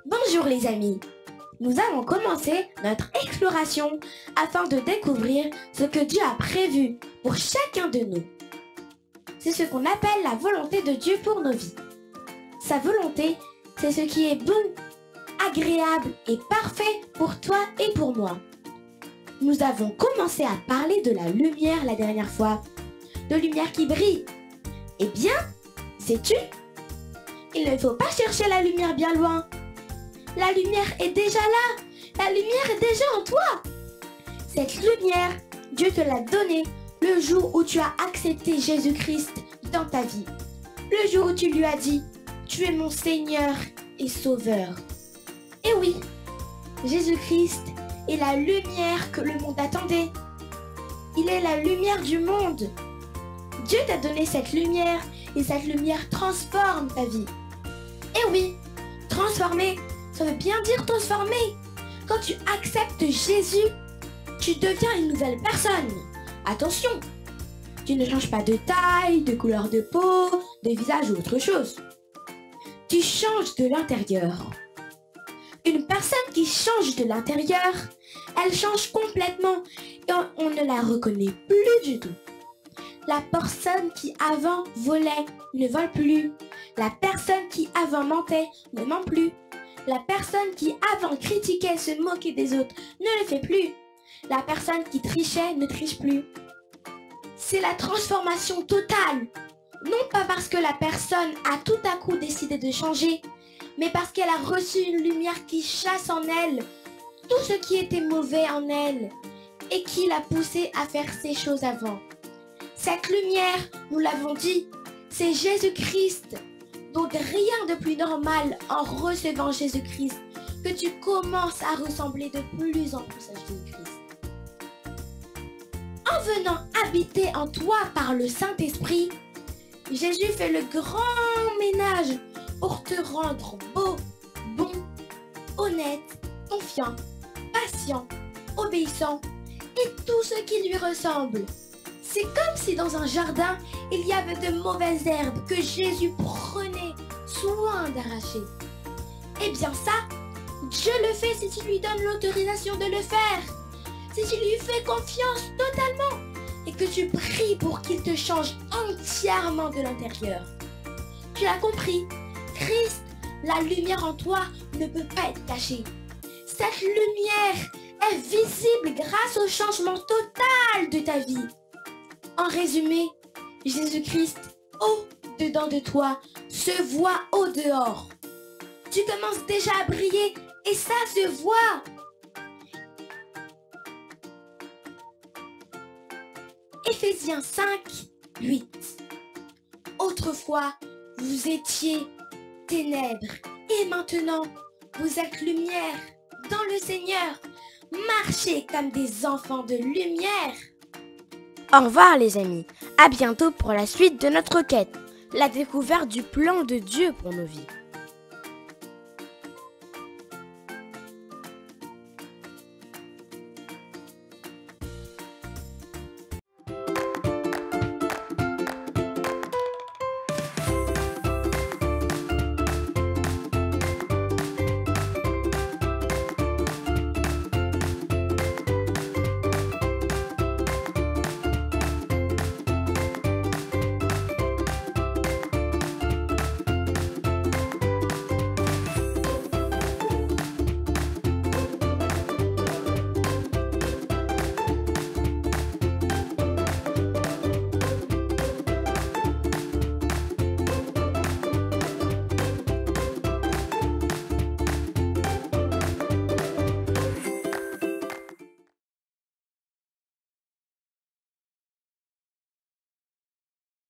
Bonjour les amis. Nous allons commencer notre exploration afin de découvrir ce que Dieu a prévu pour chacun de nous. C'est ce qu'on appelle la volonté de Dieu pour nos vies. Sa volonté, c'est ce qui est bon, agréable et parfait pour toi et pour moi. Nous avons commencé à parler de la lumière la dernière fois, de lumière qui brille. Eh bien, sais-tu? Il ne faut pas chercher la lumière bien loin. La lumière est déjà là. La lumière est déjà en toi. Cette lumière, Dieu te l'a donnée le jour où tu as accepté Jésus-Christ dans ta vie. Le jour où tu lui as dit, tu es mon Seigneur et Sauveur. Et oui, Jésus-Christ est la lumière que le monde attendait. Il est la lumière du monde. Dieu t'a donné cette lumière et cette lumière transforme ta vie. Et oui, transformer, ça veut bien dire transformer. Quand tu acceptes Jésus, tu deviens une nouvelle personne. Attention, tu ne changes pas de taille, de couleur de peau, de visage ou autre chose. Tu changes de l'intérieur. Une personne qui change de l'intérieur, elle change complètement et on ne la reconnaît plus du tout. La personne qui avant volait ne vole plus. La personne qui avant mentait ne ment plus. La personne qui avant critiquait, se moquait des autres ne le fait plus. La personne qui trichait ne triche plus. C'est la transformation totale. Non pas parce que la personne a tout à coup décidé de changer, mais parce qu'elle a reçu une lumière qui chasse en elle tout ce qui était mauvais en elle et qui l'a poussée à faire ces choses avant. Cette lumière, nous l'avons dit, c'est Jésus-Christ. Donc rien de plus normal en recevant Jésus-Christ que tu commences à ressembler de plus en plus à Jésus-Christ. En venant habiter en toi par le Saint-Esprit, Jésus fait le grand ménage pour te rendre beau, bon, honnête, confiant, patient, obéissant et tout ce qui lui ressemble. C'est comme si dans un jardin, il y avait de mauvaises herbes que Jésus prenait soin d'arracher. Eh bien ça, Dieu le fait si tu lui donnes l'autorisation de le faire. Si tu lui fais confiance totalement et que tu pries pour qu'il te change entièrement de l'intérieur. Tu l'as compris, Christ, la lumière en toi ne peut pas être cachée. Cette lumière est visible grâce au changement total de ta vie. En résumé, Jésus-Christ, au-dedans de toi, se voit au-dehors. Tu commences déjà à briller et ça se voit. Éphésiens 5, 8. Autrefois, vous étiez ténèbres et maintenant, vous êtes lumière dans le Seigneur. Marchez comme des enfants de lumière. Au revoir les amis, à bientôt pour la suite de notre quête, la découverte du plan de Dieu pour nos vies.